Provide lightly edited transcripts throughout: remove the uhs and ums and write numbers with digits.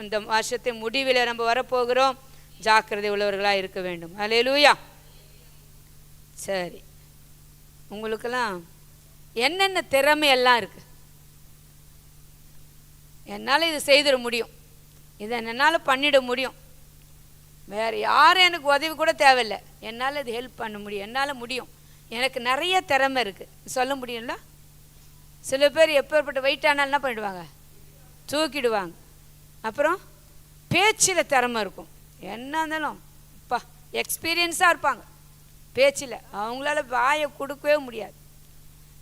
இந்த வருஷத்தை முடிவில் நம்ம வரப்போகிறோம். ஜாக்கிரதை உள்ளவர்களாக இருக்க வேண்டும். அல்லேலூயா. சரி, உங்களுக்கெல்லாம் என்னென்ன திறமையெல்லாம் இருக்குது? என்னால் இது செய்திட முடியும், இதை என்னால் பண்ணிட முடியும், வேறு யாரும் எனக்கு உதவி கூட தேவையில்லை, என்னால் இது ஹெல்ப் பண்ண முடியும், என்னால் முடியும், எனக்கு நிறைய திறமை இருக்குது சொல்ல முடியும்ல? சில பேர் எப்பேற்பட்ட வெயிட் ஆனாலும் என்ன பண்ணிடுவாங்க? தூக்கிடுவாங்க. அப்புறம் பேச்சில் திறமை இருக்கும், என்ன இருந்தாலும் அப்பா எக்ஸ்பீரியன்ஸாக இருப்பாங்க பேச்சில், அவங்களால வாயை கொடுக்கவே முடியாது,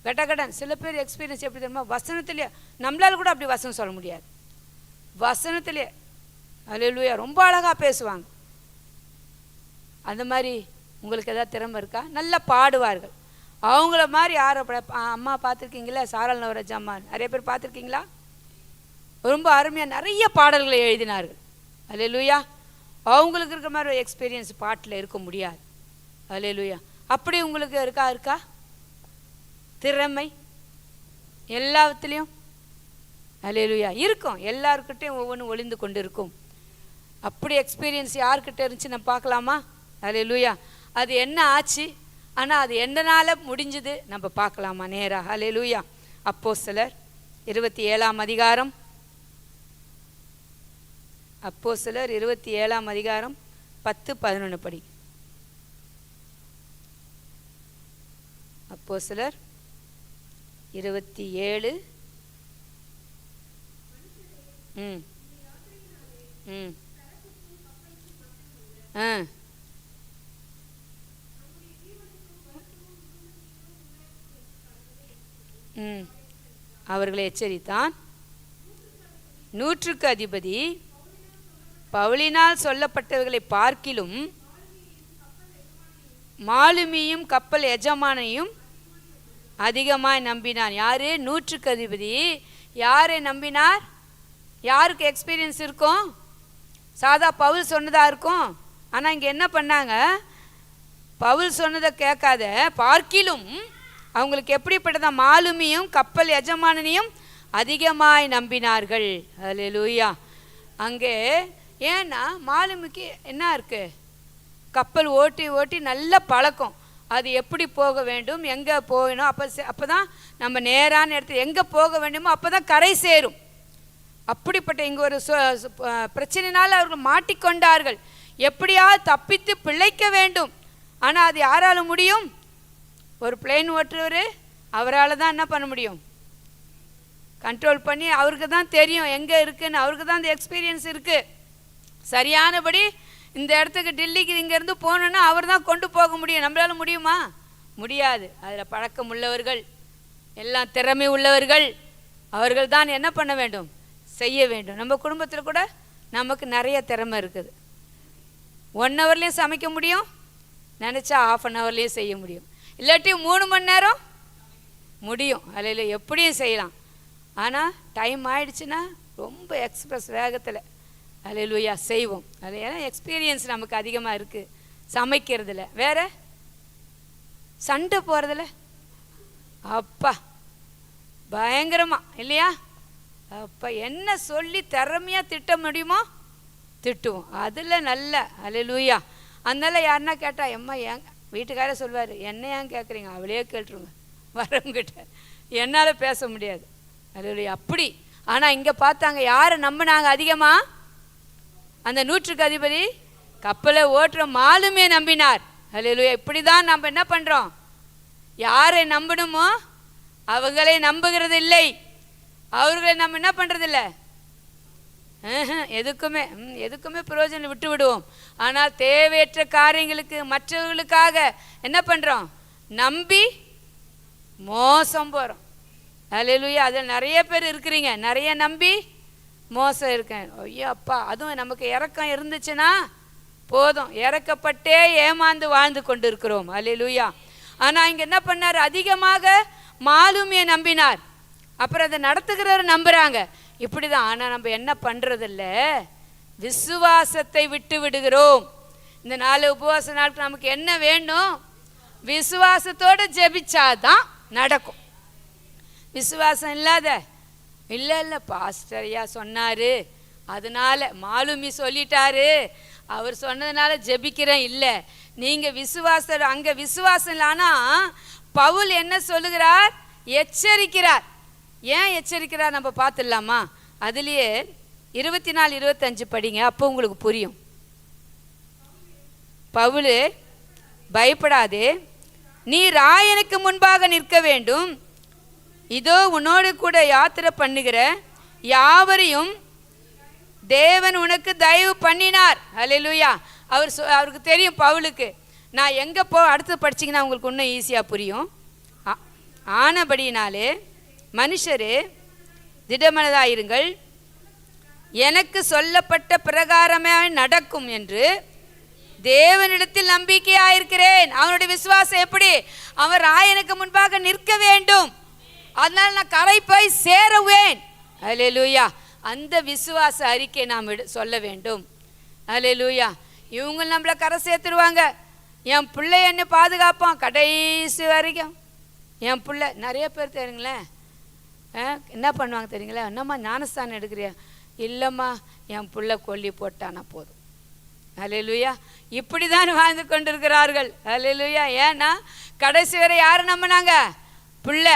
கடகடன். சில பேர் எக்ஸ்பீரியன்ஸ் எப்படி தெரியுமா? வசனத்திலே நம்மளால கூட அப்படி வசனம் சொல்ல முடியாது, வசனத்திலே அல்லேலூயா ரொம்ப அழகாக பேசுவாங்க. அந்த மாதிரி உங்களுக்கு எதாவது திறமை இருக்கா? நல்லா பாடுவார்கள், அவங்கள மாதிரி யாரை அம்மா பார்த்துருக்கீங்களா? சாரல் நவராஜ் அம்மா நிறைய பேர் பார்த்துருக்கீங்களா? ரொம்ப அருமையாக நிறைய பாடல்களை எழுதினார்கள். அல்லேலூயா. அவங்களுக்கு இருக்கிற மாதிரி ஒரு எக்ஸ்பீரியன்ஸ் பாட்டில் இருக்க முடியாது. அல்லேலூயா. அப்படி உங்களுக்கு இருக்கா திறமை எல்லாத்துலேயும்? அல்லேலூயா. இருக்கும், எல்லாருக்கிட்டையும் ஒவ்வொன்றும் ஒளிந்து கொண்டு இருக்கும். அப்படி எக்ஸ்பீரியன்ஸ் யார்கிட்ட இருந்துச்சு நம்ம பார்க்கலாமா? அல்லேலூயா. அது என்ன ஆச்சு, ஆனால் அது எந்தனால முடிஞ்சுது நம்ம பார்க்கலாமா நேராக? அல்லேலூயா. அப்போஸ்தலர் 27ஆம் அதிகாரம், அப்போஸ்தலர் 27ஆம் அதிகாரம் 10-11 படி. அப்போஸ்தலர் 27 அவர்களை எச்சரித்தான். 100க்கு அதிபதி பவுலினால் சொல்லப்பட்டவர்களை பார்க்கிலும் மாலுமியும் கப்பல் எஜமானையும் அதிகமாய் நம்பினான். யாரு? 100க்கு அதிபதி. யாரை நம்பினார்? யாருக்கு எக்ஸ்பீரியன்ஸ் இருக்கும்? சாதா பவுல் சொன்னதா இருக்கும். ஆனால் இங்கே என்ன பண்ணாங்க? பவுல் சொன்னதை கேட்காத பார்க்கிலும் அவங்களுக்கு எப்படிப்பட்டதா? மாலுமியும் கப்பல் எஜமானனையும் அதிகமாய் நம்பினார்கள். அல்லேலூயா. அங்கே ஏன்னா மாலுமிக்கு என்ன இருக்கு? கப்பல் ஓட்டி ஓட்டி நல்ல பழக்கம், அது எப்படி போக வேண்டும், எங்கே போகணும், அப்போ தான் நம்ம நேரான இடத்துல எங்கே போக வேண்டுமோ அப்போ தான் கரை சேரும். அப்படிப்பட்ட இங்கே ஒரு பிரச்சனையினால் அவர்கள் மாட்டிக்கொண்டார்கள். எப்படியாவது தப்பித்து பிழைக்க வேண்டும். ஆனால் அது யாரால் முடியும்? ஒரு பிளேன் ஓட்டுறவர், அவரால் தான் என்ன பண்ண முடியும்? கண்ட்ரோல் பண்ணி, அவருக்கு தான் தெரியும் எங்கே இருக்குன்னு, அவருக்கு தான் அந்த எக்ஸ்பீரியன்ஸ் இருக்குது. சரியானபடி இந்த இடத்துக்கு டெல்லிக்கு இங்கேருந்து போகணுன்னா அவர் தான் கொண்டு போக முடியும். நம்மளால முடியுமா? முடியாது. அதில் பழக்கம் உள்ளவர்கள், எல்லாம் திறமை உள்ளவர்கள், அவர்கள் தான் என்ன பண்ண வேண்டும்? செய்ய வேண்டும். நம்ம குடும்பத்தில் கூட நமக்கு நிறைய திறமை இருக்குது. 1 ஹவர்லேயும் சமைக்க முடியும், நினச்சா 1/2 ஹவர்லேயும் செய்ய முடியும், இல்லாட்டி 3 மணி நேரம் முடியும். அதில் எப்படியும் செய்யலாம். ஆனால் டைம் ஆயிடுச்சுன்னா ரொம்ப எக்ஸ்பிரஸ் வேகத்தில் அல்லேலூயா செய்வோம். அது ஏன்னா எக்ஸ்பீரியன்ஸ் நமக்கு அதிகமாக இருக்குது. சமைக்கிறதுல வேறு, சண்டை போகிறதுல அப்பா பயங்கரமாக இல்லையா? அப்போ என்ன சொல்லி திறமையாக திட்ட முடியுமோ திட்டுவோம். அதில் நல்ல அல்லேலூயா. அதனால யாருன்னா கேட்டால் எம்மா ஏன் வீட்டுக்காரே சொல்வார், என்ன ஏன் கேட்குறீங்க, அவளையே கேட்டுருங்க வரவங்கிட்ட, என்னால் பேச முடியாது. அல்லேலூயா. அப்படி. ஆனால் இங்கே பார்த்தாங்க, யாரை நம்பினாங்க அதிகமாக? அந்த 100க்கு அதிபதி கப்பலை ஓட்டுற மாலுமே நம்பினார். அல்லேலூயா. இப்படி தான் நம்ம என்ன பண்ணுறோம்? யாரை நம்பணுமோ அவங்களை நம்புகிறது இல்லை, அவர்களை நம்ம என்ன பண்ணுறதில்ல, எதுக்குமே பிரயோஜனம் விட்டு விடுவோம். ஆனால் தேவையற்ற காரியங்களுக்கு மற்றவர்களுக்காக என்ன பண்ணுறோம்? நம்பி மோசம் போகிறோம். அல்லேலூயா. அதில் நிறைய பேர் இருக்கிறீங்க, நிறைய நம்பி மோசம் இருக்கேன். ஐயோ அப்பா, அதுவும் நமக்கு இறக்கம் இருந்துச்சுன்னா போதும், இறக்கப்பட்டே ஏமாந்து வாழ்ந்து கொண்டு இருக்கிறோம். அல்லேலூயா. ஆனால் இங்கே என்ன பண்ணார்? அதிகமாக மாலுமியை நம்பினார். அப்புறம் அதை நடத்துகிறவர் நம்புகிறாங்க. இப்படி தான். ஆனால் நம்ம என்ன பண்ணுறதில்ல, விசுவாசத்தை விட்டு விடுகிறோம். இந்த 4 உபவாச நாட்கள் நமக்கு என்ன வேணும்? விசுவாசத்தோடு ஜெபிச்சாதான் நடக்கும். விசுவாசம் இல்லாத இல்லை பாஸ்டர் ஐயா சொன்னார், அதனால மாலுமி சொல்லிட்டாரு, அவர் சொன்னதுனால ஜெபிக்கிறேன் இல்லை. நீங்கள் அங்கே விசுவாசம் இல்லைனா பவுல் என்ன சொல்லுகிறார்? எச்சரிக்கிறார். ஏன் எச்சரிக்கிறார் நம்ம பார்த்துடலாமா? அதுலேயே 24-25 படிங்க, அப்போ உங்களுக்கு புரியும். பவுல், பயப்படாதே, நீ ராயனுக்கு முன்பாக நிற்க வேண்டும். இதோ உன்னோடு கூட யாத்திரை பண்ணுகிற யாவரையும் தேவன் உனக்கு தயவு பண்ணினார். அல்லேலூயா. அவருக்கு தெரியும் பவுலுக்கு, நான் எங்கே அடுத்து படிச்சிங்கன்னா உங்களுக்கு இன்னும் ஈஸியாக புரியும். ஆனபடினாலே மனுஷரே திடமனதாயிருங்கள், எனக்கு சொல்லப்பட்ட பிரகாரமே நடக்கும் என்று தேவனிடத்தில் நம்பிக்கையாயிருக்கிறேன். அவனுடைய விசுவாசம் எப்படி? அவன் ராயனுக்கு முன்பாக நிற்க வேண்டும், அதனால் நான் கரை போய் சேருவேன். அல்லேலூயா. அந்த விசுவாச அறிக்கை நாம் சொல்ல வேண்டும். அல்லேலூயா. இவங்க நம்மளை கரை சேர்த்துருவாங்க. என் பிள்ளை என்னை பாதுகாப்பான் கடைசி வரைக்கும். என் பிள்ளை நிறைய பேர் தெரியுங்களேன், என்ன பண்ணுவாங்க தெரியுங்களா? என்னம்மா ஞானஸ்தானம் எடுக்கிறியா? இல்லைம்மா, என் பிள்ளை கொல்லி போட்டானா போதும். அல்லேலூயா. இப்படி தான் வாழ்ந்து கொண்டிருக்கிறார்கள். அல்லேலூயா. ஏன்னா கடைசி வரை யாரை நம்பினாங்க? பிள்ளை.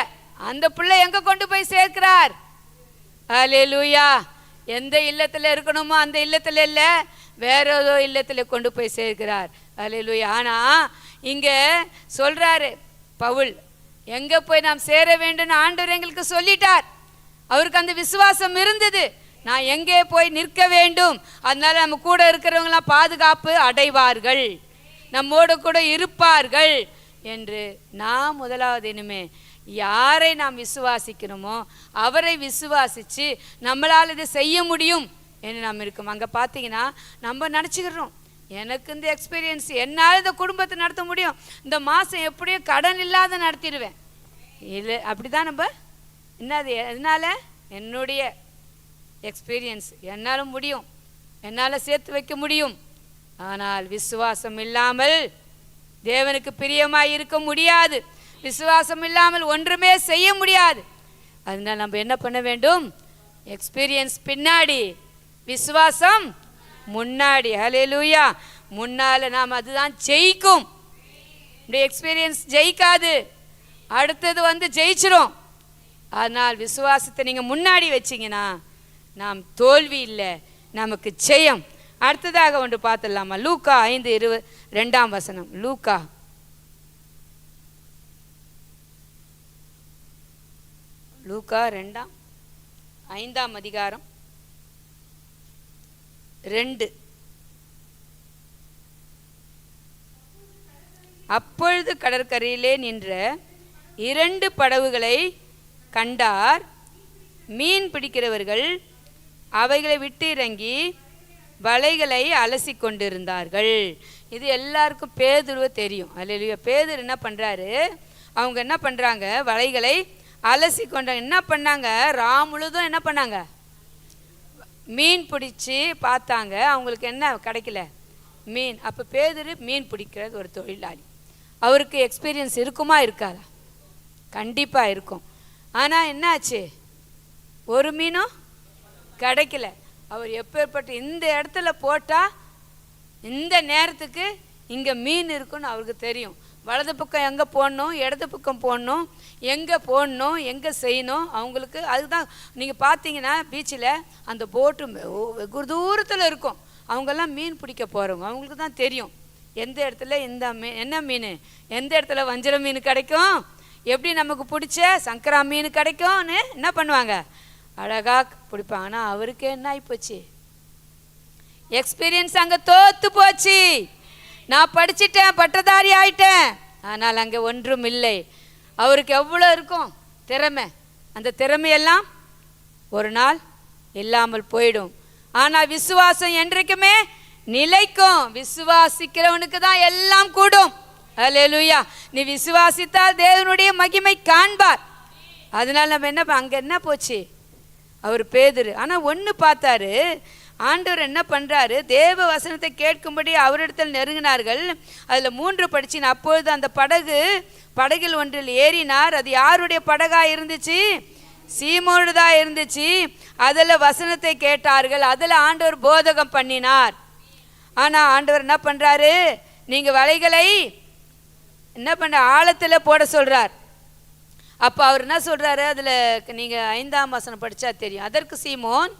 அந்த பிள்ளை எங்கே கொண்டு போய் சேர்க்கிறார்? அல்லேலூயா. எந்த இல்லத்தில் இருக்கணுமோ அந்த இல்லத்தில் இல்லை, வேற ஏதோ இல்லத்தில் கொண்டு போய் சேர்க்கிறார். அல்லேலூயா. ஆனால் இங்கே சொல்கிறாரு பவுல், எங்கே போய் நாம் சேர வேண்டும் ஆண்டவர் எங்களுக்கு சொல்லிட்டார். அவருக்கு அந்த விசுவாசம் இருந்தது, நான் எங்கே போய் நிற்க வேண்டும், அதனால நம்ம கூட இருக்கிறவங்களாம் பாதுகாப்பு அடைவார்கள், நம்மோடு கூட இருப்பார்கள் என்று. நான் முதலாவது இனிமே யாரை நாம் விசுவாசிக்கிறோமோ அவரை விசுவாசித்து நம்மளால் இதை செய்ய முடியும் என்று நாம் இருக்கோம். அங்கே பார்த்தீங்கன்னா நம்ம நினச்சிக்கிறோம், எனக்கு இந்த எக்ஸ்பீரியன்ஸ், என்னால் இந்த குடும்பத்தை நடத்த முடியும், இந்த மாதம் எப்படியோ கடன் இல்லாத நடத்திடுவேன். இல்லை, அப்படி தான் நம்ம என்னது, என்னால் என்னுடைய எக்ஸ்பீரியன்ஸ் என்னால் முடியும், என்னால் சேர்த்து வைக்க முடியும். ஆனால் விசுவாசம் இல்லாமல் தேவனுக்கு பிரியமாய் இருக்க முடியாது. விசுவாசம் இல்லாமல் ஒன்றுமே செய்ய முடியாது. அதனால் நம்ம என்ன பண்ண வேண்டும்? எக்ஸ்பீரியன்ஸ் பின்னாடி, விசுவாசம் முன்னாடி. ஹல்லேலூயா. முன்னால் நாம் அதுதான் ஜெயிக்கும். இந்த எக்ஸ்பீரியன்ஸ் ஜெயிக்காது, அடுத்தது ஜெயிச்சிரும். அதனால் விசுவாசத்தை நீங்கள் முன்னாடி வச்சிங்கன்னா நாம் தோல்வி இல்லை, நமக்கு ஜெயம். அடுத்ததாக ஒன்று பார்த்துடலாமா? லூக்கா 5:22. லூக்கா லூக்கா 5:2. அப்பொழுது கடற்கரையிலே நின்ற 2 படகுகளை கண்டார். மீன் பிடிக்கிறவர்கள் அவைகளை விட்டு இறங்கி வலைகளை அலசி கொண்டிருந்தார்கள். இது எல்லாருக்கும் பேதுருவை தெரியும். அல்லேலூயா. பேதுரு என்ன பண்ணுறாரு? அவங்க என்ன பண்ணுறாங்க? வலைகளை அலசி கொண்டாங்க. என்ன பண்ணாங்க? முழுதும் என்ன பண்ணாங்க? மீன் பிடிச்சி பார்த்தாங்க. அவங்களுக்கு என்ன கிடைக்கல? மீன். அப்போ பேதுரு மீன் பிடிக்கிறது ஒரு தொழிலாளி. அவருக்கு எக்ஸ்பீரியன்ஸ் இருக்குமா இருக்காதா? கண்டிப்பாக இருக்கும். ஆனால் என்னாச்சு? ஒரு மீனும் கிடைக்கல. அவர் எப்பேற்பட்ட இந்த இடத்துல போட்டால் இந்த நேரத்துக்கு இங்கே மீன் இருக்குன்னு அவருக்கு தெரியும். வலது பக்கம் எங்கே போடணும், இடது பக்கம் போடணும், எங்கே போடணும், எங்கே செய்யணும் அவங்களுக்கு. அதுதான் நீங்கள் பார்த்தீங்கன்னா பீச்சில் அந்த போட்டு வெகு தூரத்தில் இருக்கும். அவங்கெல்லாம் மீன் பிடிக்க போகிறவங்க, அவங்களுக்கு தான் தெரியும் எந்த இடத்துல இந்த மீன், என்ன மீன், எந்த இடத்துல வஞ்சர மீன் கிடைக்கும், எப்படி நமக்கு பிடிச்ச சங்கரா மீன் கிடைக்கும்னு என்ன பண்ணுவாங்க? அழகாக பிடிப்பாங்க. ஆனால் அவருக்கு என்ன ஆகிப்போச்சு? எக்ஸ்பீரியன்ஸ் அங்கே தோத்து போச்சு. நான் படிச்சுட்டேன், பட்டதாரி ஆயிட்டேன், ஆனால் அங்கே ஒன்றும் இல்லை. அவருக்கு எவ்வளோ இருக்கும் திறமை, அந்த திறமையெல்லாம் ஒரு நாள் இல்லாமல் போயிடும். ஆனால் விசுவாசம் என்றைக்குமே நிலைக்கும். விசுவாசிக்கிறவனுக்கு தான் எல்லாம் கூடும். அல்லேலூயா. நீ விசுவாசித்தால் தேவனுடைய மகிமை காண்பார். அதனால நம்ம என்ன, அங்கே என்ன போச்சு? அவர் பேதுரு. ஆனால் ஒன்று பார்த்தாரு, ஆண்டவர் என்ன பண்ணுறாரு? தேவ வசனத்தை கேட்கும்படி அவரிடத்தில் நெருங்கினார்கள். அதில் 3 படிச்சின். அப்பொழுது அந்த படகில் ஒன்றில் ஏறினார். அது யாருடைய படகாக இருந்துச்சு? சீமோனு தான் இருந்துச்சு. அதில் வசனத்தை கேட்டார்கள், அதில் ஆண்டவர் போதகம் பண்ணினார். ஆனால் ஆண்டவர் என்ன பண்ணுறாரு, நீங்கள் வலைகளை என்ன பண்ண ஆழத்தில் போட சொல்கிறார். அப்போ அவர் என்ன சொல்கிறாரு, அதில் நீங்கள் 5ஆம் வசனம் படித்தா தெரியும். அதற்கு சீமோன்,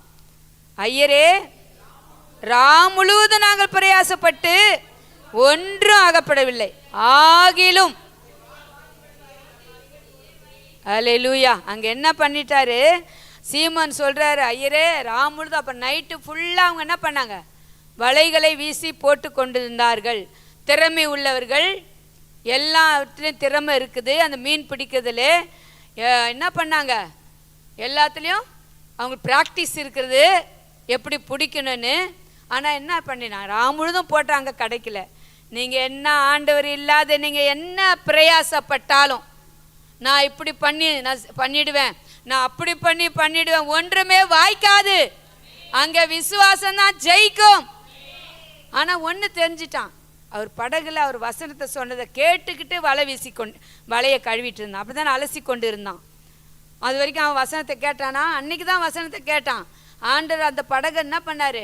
ஐயரே, முழுவதும் நாங்கள் பிரயாசப்பட்டு ஒன்றும் ஆகப்படவில்லை, ஆகிலும் அல்லேலூயா. அங்கே என்ன பண்ணிட்டாரு சீமோன் சொல்கிறாரு, ஐயரே முழுதும். அப்போ நைட்டு ஃபுல்லாக அவங்க என்ன பண்ணாங்க, வலைகளை வீசி போட்டு கொண்டிருந்தார்கள். திறமை உள்ளவர்கள், எல்லாத்துலேயும் திறமை இருக்குது. அந்த மீன் பிடிக்கிறதுல என்ன பண்ணாங்க, எல்லாத்துலேயும் அவங்க ப்ராக்டிஸ் இருக்கிறது எப்படி பிடிக்கணும்னு. ஆனால் என்ன பண்ணினாங்க, முழுதும் போட்டாங்க, கிடைக்கல. நீங்கள் என்ன ஆண்டவர் இல்லாத நீங்கள் என்ன பிரயாசப்பட்டாலும், நான் இப்படி நான் பண்ணிடுவேன், நான் அப்படி பண்ணிடுவேன், ஒன்றுமே வாய்க்காது. அங்கே விசுவாசம் தான் ஜெயிக்கும். ஆனால் ஒன்று தெரிஞ்சிட்டான், அவர் படகுல அவர் வசனத்தை சொன்னதை கேட்டுக்கிட்டு வலையை கழுவிட்டு இருந்தான். அப்படி தான் அலசி கொண்டு இருந்தான். அது வரைக்கும் அவன் வசனத்தை கேட்டானா, அன்னைக்கு தான் வசனத்தை கேட்டான். ஆண்டவர் அந்த படகை என்ன பண்ணார்,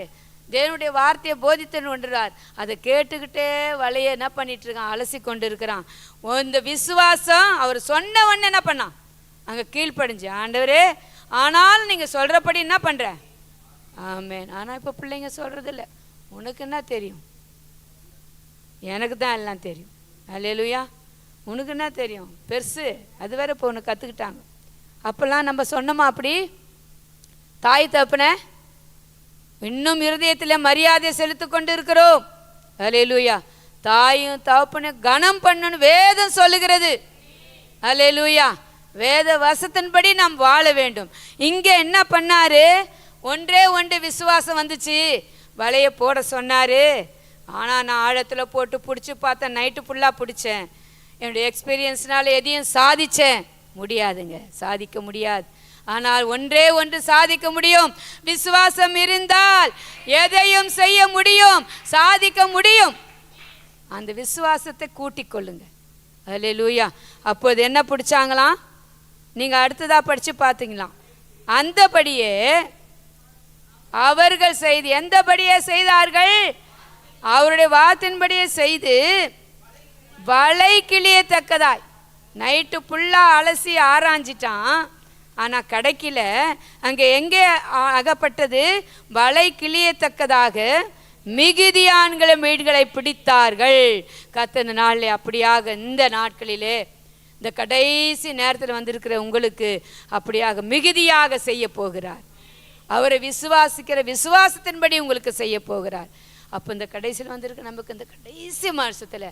தேவனுடைய வார்த்தையை போதித்துன்னு கொண்டுறார். அதை கேட்டுக்கிட்டே வலையை என்ன பண்ணிட்டு இருக்கான், அலசி கொண்டு இருக்கிறான். இந்த விசுவாசம் அவர் சொன்ன உடனே என்ன பண்ணான், அங்கே கீழ்ப்படிஞ்சு, ஆண்டவரே ஆனாலும் நீங்கள் சொல்கிறபடி என்ன பண்ணுறேன், ஆமேன். ஆனால் இப்போ பிள்ளைங்க சொல்கிறதில்ல, உனக்கு என்ன தெரியும், எனக்கு தான் எல்லாம் தெரியும். அல்லேலூயா. உனக்கு என்ன தெரியும், பெருசு அது வேற இப்போ ஒன்று கற்றுக்கிட்டாங்க. அப்போல்லாம் நம்ம சொன்னோமா அப்படி, தாய் தப்புன இன்னும் இருதயத்தில் மரியாதை செலுத்தி கொண்டு இருக்கிறோம். அல்லேலூயா. தாயும் தகப்பனை கனம் பண்ணணும் வேதம் சொல்லுகிறது. அல்லேலூயா. வேத வசத்தின்படி நாம் வாழ வேண்டும். இங்கே என்ன பண்ணாரு, ஒன்றே ஒன்று விசுவாசம் வந்துச்சு, வலையை போட சொன்னார். ஆனால் நான் ஆழத்தில் போட்டு பிடிச்சி பார்த்தேன், நைட்டு ஃபுல்லாக பிடிச்சேன். என்னுடைய எக்ஸ்பீரியன்ஸ்னால எதையும் சாதித்தேன், முடியாதுங்க, சாதிக்க முடியாது. ஆனால் ஒன்றே ஒன்று சாதிக்க முடியும், விசுவாசம் இருந்தால் எதையும் செய்ய முடியும், சாதிக்க முடியும். அந்த விசுவாசத்தை கூட்டிக் கொள்ளுங்க. அல்லேலூயா. அப்போது என்ன பிடிச்சாங்களாம், நீங்கள் அடுத்ததாக படித்து பார்த்தீங்களாம். அந்தபடியே அவர்கள் செய்து, எந்தபடியே செய்தார்கள், அவருடைய வார்த்தையின்படியே செய்து வலை கிளியத்தக்கதாய். நைட்டு ஃபுல்லாக அலசி ஆராய்ஞ்சிட்டான், ஆனால் கிடைக்கல. அங்கே எங்கே அகப்பட்டது, வலை கிளியத்தக்கதாக மிகுதியான்களை மீன்களை பிடித்தார்கள். கர்த்தர் நாளில் அப்படியாக இந்த நாட்களிலே, இந்த கடைசி நேரத்தில் வந்திருக்கிற உங்களுக்கு அப்படியாக மிகுதியாக செய்ய போகிறார். அவரை விசுவாசிக்கிற விசுவாசத்தின்படி உங்களுக்கு செய்ய போகிறார். அப்போ இந்த கடைசியில் வந்திருக்க நமக்கு இந்த கடைசி மாசத்தில்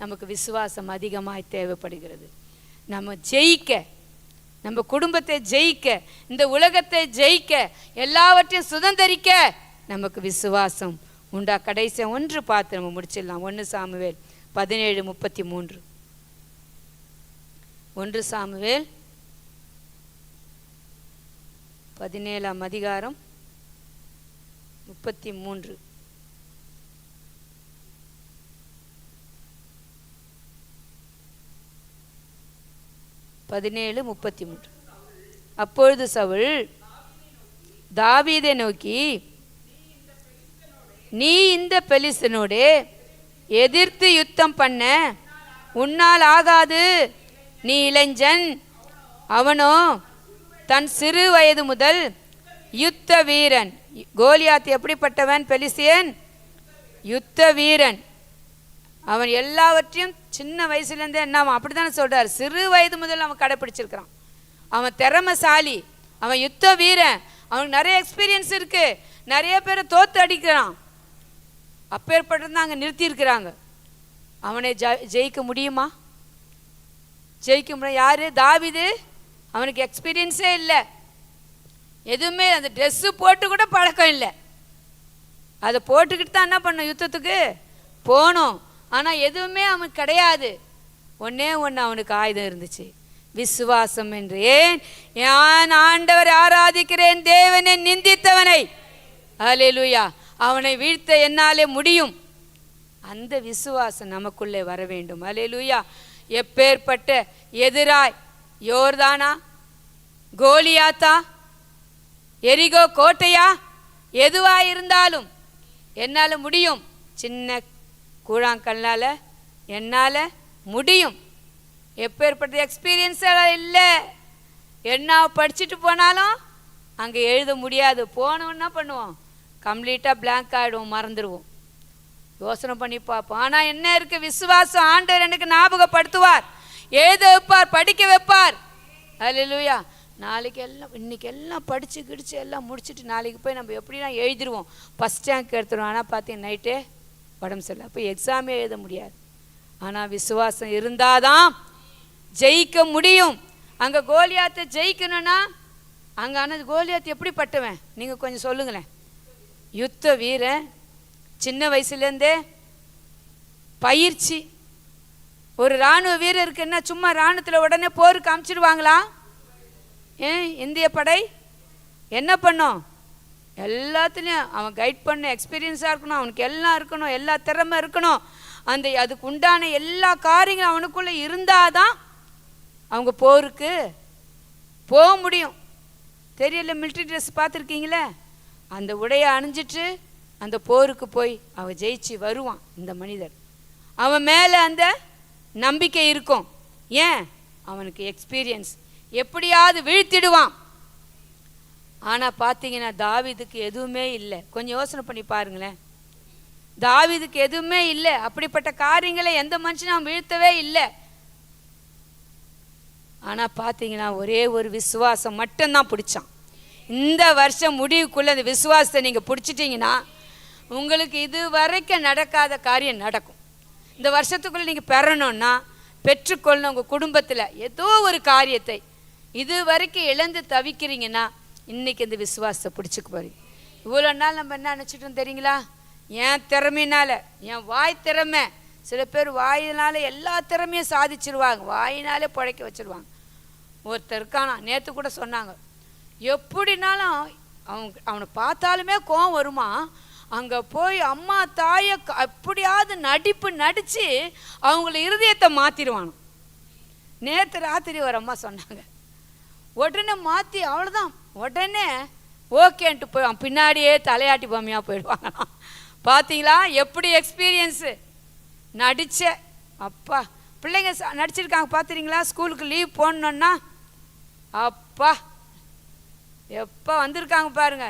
நமக்கு விசுவாசம் அதிகமாக தேவைப்படுகிறது. நம்ம ஜெயிக்க, நம்ம குடும்பத்தை ஜெயிக்க, இந்த உலகத்தை ஜெயிக்க, எல்லாவற்றையும் சுதந்திரிக்க நமக்கு விசுவாசம் உண்டா. கடைசி ஒன்று பார்த்து நம்ம முடிச்சிடலாம். 1 சாமுவேல் 17:33. 1 சாமுவேல் 17ஆம் அதிகாரம் 33. அப்பொழுது சவுல் தாவீதை நோக்கி, நீ இந்த பெலிஸ்தனோடு எதிர்த்து யுத்தம் பண்ண உன்னால் ஆகாது, நீ இளைஞன், அவனோ தன் சிறு வயது முதல் யுத்த வீரன். கோலியாத் எப்படிப்பட்டவன், பெலிஸ்தியன் யுத்த வீரன். அவன் எல்லாவற்றையும் சின்ன வயசுலேருந்தே என்ன அப்படி தானே சொல்கிறார், சிறு வயது முதல் அவன் கடைப்பிடிச்சிருக்கிறான். அவன் திறமைசாலி, அவன் யுத்த வீரன், அவனுக்கு நிறைய எக்ஸ்பீரியன்ஸ் இருக்குது, நிறைய பேரை தோற்று அடிக்கிறான். அப்பேற்பட்டு அங்கே நிறுத்தியிருக்கிறாங்க. அவனை ஜெயிக்க முடியுமா, ஜெயிக்க முடியும். யார், தாவீது. அவனுக்கு எக்ஸ்பீரியன்ஸே இல்லை, எதுவுமே அந்த ட்ரெஸ்ஸு போட்டு கூட பழக்கம் இல்லை. அதை போட்டுக்கிட்டு தான் என்ன பண்ண, யுத்தத்துக்கு போகணும். ஆனால் எதுவுமே அவனுக்கு கிடையாது. ஒன்றே ஒன்று அவனுக்கு ஆயுதம் இருந்துச்சு, விசுவாசம். என்று ஏன், நான் ஆண்டவர் ஆராதிக்கிறேன், தேவனை நிந்தித்தவனை, அல்லேலூயா, அவனை வீழ்த்த என்னாலே முடியும். அந்த விசுவாசம் நமக்குள்ளே வர வேண்டும். அல்லேலூயா. எப்பேற்பட்ட எதிராய் யோர்தானா கோலியாத்தா, எரிகோ கோட்டையா, எதுவாக இருந்தாலும் என்னால் முடியும். சின்ன கூழாங்கல்லால் என்னால் முடியும். எப்பேற்பட்ட எக்ஸ்பீரியன்ஸ் இல்லை. என்ன படிச்சுட்டு போனாலும் அங்கே எழுத முடியாது. போனோன்னா பண்ணுவோம், கம்ப்ளீட்டாக பிளாங்க் ஆகிடுவோம், மறந்துடுவோம். யோசனை பண்ணி பார்ப்போம். ஆனால் என்ன இருக்குது? விசுவாசம். ஆண்டவர் எனக்கு ஞாபகப்படுத்துவார், எழுத வைப்பார், படிக்க வைப்பார். அல்லேலூயா. நாளைக்கு எல்லாம் இன்றைக்கி எல்லாம் படித்து கிடிச்சு எல்லாம் முடிச்சுட்டு நாளைக்கு போய் நம்ம எப்படின்னா எழுதிடுவோம், ஃபஸ்ட் ரேங்க் எடுத்துருவோம். ஆனால் பார்த்தீங்கன்னா நைட்டே உடம்பு சரியில்லை, அப்போ எக்ஸாமே எழுத முடியாது. ஆனால் விசுவாசம் இருந்தால் தான் ஜெயிக்க முடியும். அங்கே கோலியாத்தை ஜெயிக்கணும்னா அங்கே ஆனால் கோலியாத்து எப்படி பட்டுவேன் நீங்கள் கொஞ்சம் சொல்லுங்களேன். யுத்த வீரன், சின்ன வயசுலேருந்தே பயிற்சி. ஒரு இராணுவ வீரருக்கு என்ன சும்மா இராணுவத்தில் உடனே போருக்கு அமுச்சிடுவாங்களா? இந்திய படை என்ன பண்ணும்? எல்லாத்துலேயும் அவன் கைட் பண்ண எக்ஸ்பீரியன்ஸாக இருக்கணும், அவனுக்கு எல்லாம் இருக்கணும், எல்லா திறமை இருக்கணும். அதுக்கு உண்டான எல்லா காரியங்களும் அவனுக்குள்ளே இருந்தால் தான் அவங்க போருக்கு போக முடியும். தெரியல, மிலிட்ரி ட்ரெஸ் பார்த்துருக்கீங்களே, அந்த உடையை அணிஞ்சிட்டு அந்த போருக்கு போய் அவன் ஜெயிச்சு வருவான். இந்த மனிதர் அவன் மேலே அந்த நம்பிக்கை இருக்கும். ஏன்? அவனுக்கு எக்ஸ்பீரியன்ஸ். எப்படியாவது வீழ்த்திடுவான். ஆனால் பார்த்தீங்கன்னா தாவீதுக்கு எதுவுமே இல்லை. கொஞ்சம் யோசனை பண்ணி பாருங்களேன், தாவீதுக்கு எதுவுமே இல்லை. அப்படிப்பட்ட காரியங்களை எந்த மனுஷனும் அவன் வீழ்த்தவே இல்லை. ஆனால் பார்த்தீங்கன்னா ஒரே ஒரு விசுவாசம் மட்டும்தான் பிடிச்சான். இந்த வருஷம் முடிவுக்குள்ளே அந்த விசுவாசத்தை நீங்கள் பிடிச்சிட்டிங்கன்னா உங்களுக்கு இது வரைக்கும் நடக்காத காரியம் நடக்கும். இந்த வருஷத்துக்குள்ளே நீங்கள் பெறணும்னா பெற்றுக்கொள்ளணும். உங்கள் குடும்பத்தில் ஏதோ ஒரு காரியத்தை இது வரைக்கும் இழந்து தவிக்கிறீங்கன்னா இன்றைக்கி இந்த விசுவாசத்தை பிடிச்சிக்க போறீங்க. இவ்வளோ நாள் நம்ம என்ன நினச்சிட்டோம் தெரியுங்களா? என் திறமையினால், என் வாய் திறமை. சில பேர் வாயினால் எல்லா திறமையும் சாதிச்சிருவாங்க, வாயினாலே பிழைக்க வச்சுருவாங்க. ஒருத்தர் இருக்கானா, நேற்று கூட சொன்னாங்க, எப்படினாலும் அவனை பார்த்தாலுமே கோவம் வருமா, அங்கே போய் அம்மா தாயை எப்படியாவது நடித்து அவங்கள இருதயத்தை மாற்றிடுவானோ. நேற்று ராத்திரி ஒரு அம்மா சொன்னாங்க, உடனே மாற்றி அவ்வளோதான், உடனே ஓகேன்ட்டு போய் பின்னாடியே தலையாட்டி பொம்மையாக போயிடுவாங்களாம். பார்த்தீங்களா எப்படி எக்ஸ்பீரியன்ஸு? நடித்த அப்பா பிள்ளைங்க நடிச்சிருக்காங்க பார்த்துறீங்களா? ஸ்கூலுக்கு லீவ் போடணுன்னா அப்பா எப்போ வந்திருக்காங்க பாருங்க.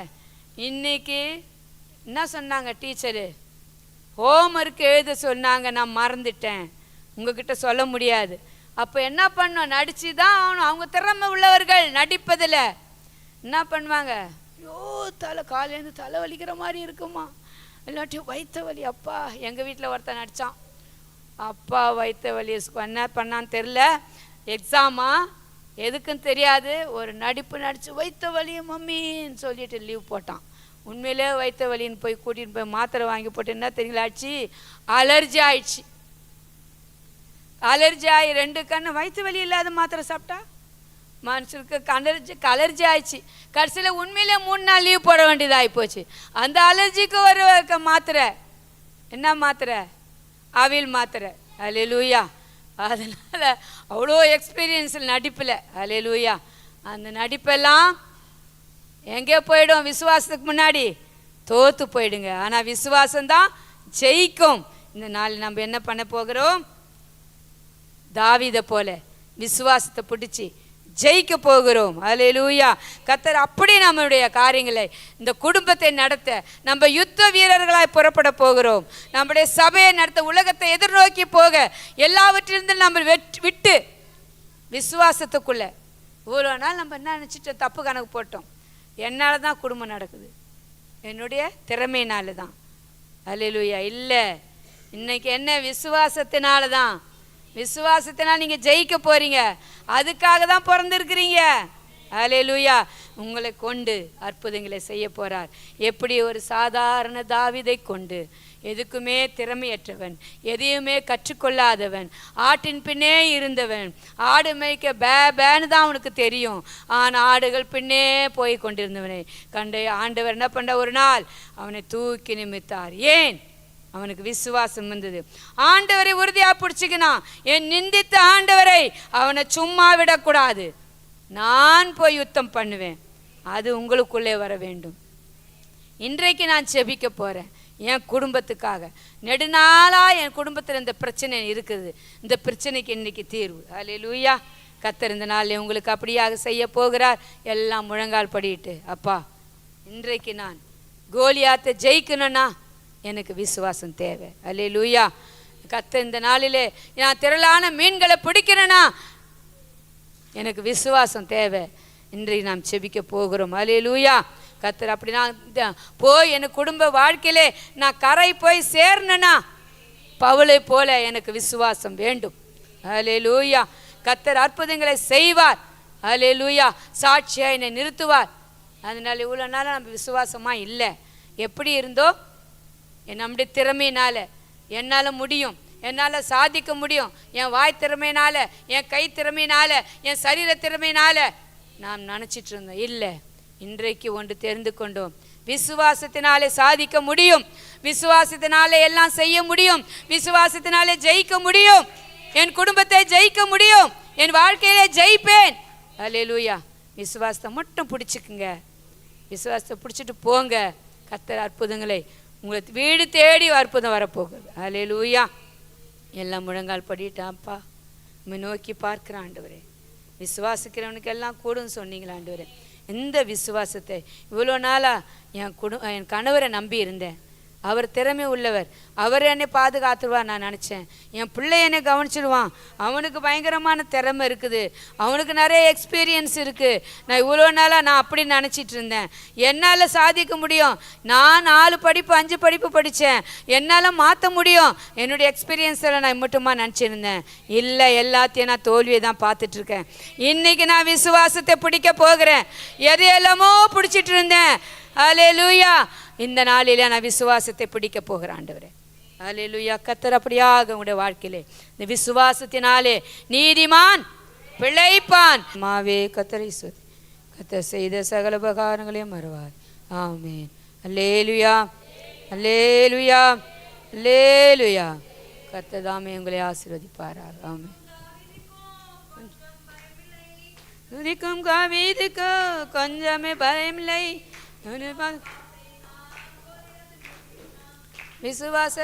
இன்றைக்கி என்ன சொன்னாங்க டீச்சரு? ஹோம்ஒர்க் எழுத சொன்னாங்க, நான் மறந்துட்டேன், உங்ககிட்ட சொல்ல முடியாது. அப்போ என்ன பண்ணோம்? நடிச்சு தான் ஆகணும். அவங்க திறமை உள்ளவர்கள் நடிப்பதில். என்ன பண்ணுவாங்க? ஐயோ காலையிலேருந்து தலை வலிக்கிற மாதிரி இருக்குமா, இல்லாட்டி வயிற்று வலி. அப்பா எங்கள் வீட்டில் ஒருத்தன் நடித்தான், அப்பா வயிற்று வலி என்ன பண்ணான்னு தெரில, எக்ஸாமா எதுக்குன்னு தெரியாது, ஒரு நடித்து வயிற்று வலி மம்மின்னு சொல்லிட்டு லீவ் போட்டான். உண்மையிலே வயிற்று வலின்னு போய் கூட்டிகிட்டு போய் மாத்திரை வாங்கி போட்டு என்ன தெரியுங்களா ஆச்சு? அலர்ஜி ஆயிடுச்சு. அலர்ஜி ஆகி 2 கண்ணு வயிற்று வலி இல்லாத மாத்திரை சாப்பிட்டா மனுஷனுக்கு அலர்ஜி ஆயிடுச்சு. கடைசியில் உண்மையிலே 3 நாள் லீவ் போட வேண்டியதாகி போச்சு. அந்த அலர்ஜிக்கு ஒரு மாத்திரை. என்ன மாத்திரை? அவியல் மாத்திரை. அல்லேலூயா. அதனால் அவ்வளோ எக்ஸ்பீரியன்ஸ் நடிப்பில். அல்லேலூயா. அந்த நடிப்பெல்லாம் எங்கே போயிடும்? விசுவாசத்துக்கு முன்னாடி தோற்று போயிடுங்க. ஆனால் விசுவாசம்தான் ஜெயிக்கும். இந்த நாள் நம்ம என்ன பண்ண போகிறோம்? தாவீதை போல விசுவாசத்தை பிடிச்சி ஜெயிக்க போகிறோம். அல்லேலூயா. கர்த்தர் அப்படி நம்மளுடைய காரியங்களை, இந்த குடும்பத்தை நடத்த நம்ம யுத்த வீரர்களாய் புறப்பட போகிறோம். நம்முடைய சபையை நடத்த, உலகத்தை எதிர்நோக்கி போக, எல்லாவற்றிலிருந்து நம்ம விட்டு விசுவாசத்துக்குள்ள. இவ்வளோ நாள் நம்ம என்ன நினச்சிட்டு தப்பு கணக்கு போட்டோம். என்னால் தான் குடும்பம் நடக்குது, என்னுடைய திறமையினால தான். அல்லேலூயா. இல்லை, இன்னைக்கு என்ன? விசுவாசத்தினால தான். விசுவாசத்தினால் நீங்கள் ஜெயிக்க போகிறீங்க. அதுக்காக தான் பிறந்திருக்கிறீங்க. அல்லேலூயா. உங்களை கொண்டு அற்புதங்களை செய்ய போகிறார். எப்படி? ஒரு சாதாரண தாவீதை கொண்டு, எதுக்குமே திறமையற்றவன், எதையுமே கற்றுக்கொள்ளாதவன், ஆட்டின் பின்னே இருந்தவன், ஆடு மேய்க்க பேன்னு தான் அவனுக்கு தெரியும், ஆனால் ஆடுகள் பின்னே போய் கொண்டிருந்தவனை கண்டு ஆண்டவர் என்ன பண்ண? ஒரு நாள் அவனை தூக்கி நிமித்தார். ஏன்? அவனுக்கு விசுவாசம் வந்தது. ஆண்டவரை உறுதியாக பிடிச்சிக்கினான். என் நிந்தித்த ஆண்டவரை அவனை சும்மா விடக்கூடாது. நான் போய் யுத்தம் பண்ணுவேன். அது உங்களுக்குள்ளே வர வேண்டும். இன்றைக்கு நான் செபிக்க போகிறேன் என் குடும்பத்துக்காக. நெடுநாளாக என் குடும்பத்தில் இந்த பிரச்சனை இருக்குது. இந்த பிரச்சனைக்கு இன்றைக்கி தீர்வு. அல்லேலூயா. கர்த்தர் இந்த நாளில் உங்களுக்கு அப்படியாக செய்ய போகிறார். எல்லாம் முழங்கால் படிட்டு, அப்பா இன்றைக்கு நான் கோலியாத்தை ஜெயிக்கணும்னா எனக்கு விசுவாசம் தேவை. அல்லேலூயா. கர்த்தர் இந்த நாளிலே நான் திரளான மீன்களை பிடிக்கிறேன்னா எனக்கு விசுவாசம் தேவை. இன்றைக்கு நாம் செபிக்க போகிறோம். அல்லேலூயா. கர்த்தர் அப்படி நான் போய் என் குடும்ப வாழ்க்கையிலே நான் கரை போய் சேரணுன்னா பவுலை போல எனக்கு விசுவாசம் வேண்டும். அல்லேலூயா. கர்த்தர் அற்புதங்களை செய்வார். அல்லேலூயா. சாட்சியாக என்னை நிறுத்துவார். அதனால இவ்வளோ நாள் நம்ம விசுவாசமாக இல்லை. எப்படி இருந்தோ நம்முடைய திறமையினால என்னால் முடியும், என்னால் சாதிக்க முடியும், என் வாய் திறமையினால, என் கை திறமையினால, என் சரீர திறமையினால நாம் நினச்சிட்டு இருந்தோம். இல்லை, இன்றைக்கு ஒன்று தெரிந்து கொண்டோம். விசுவாசத்தினாலே சாதிக்க முடியும், விசுவாசத்தினாலே எல்லாம் செய்ய முடியும், விசுவாசத்தினாலே ஜெயிக்க முடியும், என் குடும்பத்தை ஜெயிக்க முடியும், என் வாழ்க்கையிலே ஜெயிப்பேன். அல்லேலூயா. விசுவாசத்தை மட்டும் பிடிச்சிக்குங்க. விசுவாசத்தை பிடிச்சிட்டு போங்க. கர்த்தர் அற்புதங்களை உங்களை வீடு தேடி அற்புதம் வரப்போகுது. அல்லேலூயா. எல்லாம் முழங்கால் படிட்டாப்பா நம்ம நோக்கி பார்க்குற ஆண்டவரே. விசுவாசிக்கிறவனுக்கு எல்லாம் கூடுன்னு சொன்னீங்களா ஆண்டவரே. இந்த விசுவாசத்தை இவ்வளோ நாளாக என் கணவரை நம்பி இருந்தேன். அவர் திறமை உள்ளவர், அவர் என்னை பாதுகாத்துருவார் நான் நினச்சேன். என் பிள்ளை என்னை கவனிச்சிடுவான், அவனுக்கு பயங்கரமான திறமை இருக்குது, அவனுக்கு நிறைய எக்ஸ்பீரியன்ஸ் இருக்குது. நான் இவ்வளோ நாளாக நான் அப்படி நினச்சிட்டு இருந்தேன். என்னால் சாதிக்க முடியும், நான் 4 படிப்பு 5 படிப்பு படித்தேன், என்னால் மாற்ற முடியும், என்னுடைய எக்ஸ்பீரியன்ஸில் நான் மட்டுமா நினச்சிருந்தேன். இல்லை, எல்லாத்தையும் நான் தோல்வியை தான் பார்த்துட்ருக்கேன். இன்றைக்கி நான் விசுவாசத்தை பிடிக்க போகிறேன். எதையெல்லாமோ பிடிச்சிட்டு இருந்தேன். அல்லேலூயா. இந்த நாளில் நான் விசுவாசத்தை பிடிக்க போகிறேன் ஆண்டவரே. அல்லேலூயா. கர்த்தர் அப்படியாக உங்களுடைய வாழ்க்கையிலே இந்த விசுவாசத்தினாலே நீதிமான் பிழைப்பான். மாவே கர்த்தரை சுதி, கர்த்தர் செய்த சகல உபகாரங்களையும் மறவார். ஆமென். அல்லேலூயா. அல்லேலூயா. அல்லேலூயா. கர்த்தர் தாமே உங்களை ஆசீர்வதிப்பாரார். ஆமென். துதிக்கும் காவீதுக்கு கொஞ்சமே பயமில்லை. விசுவாச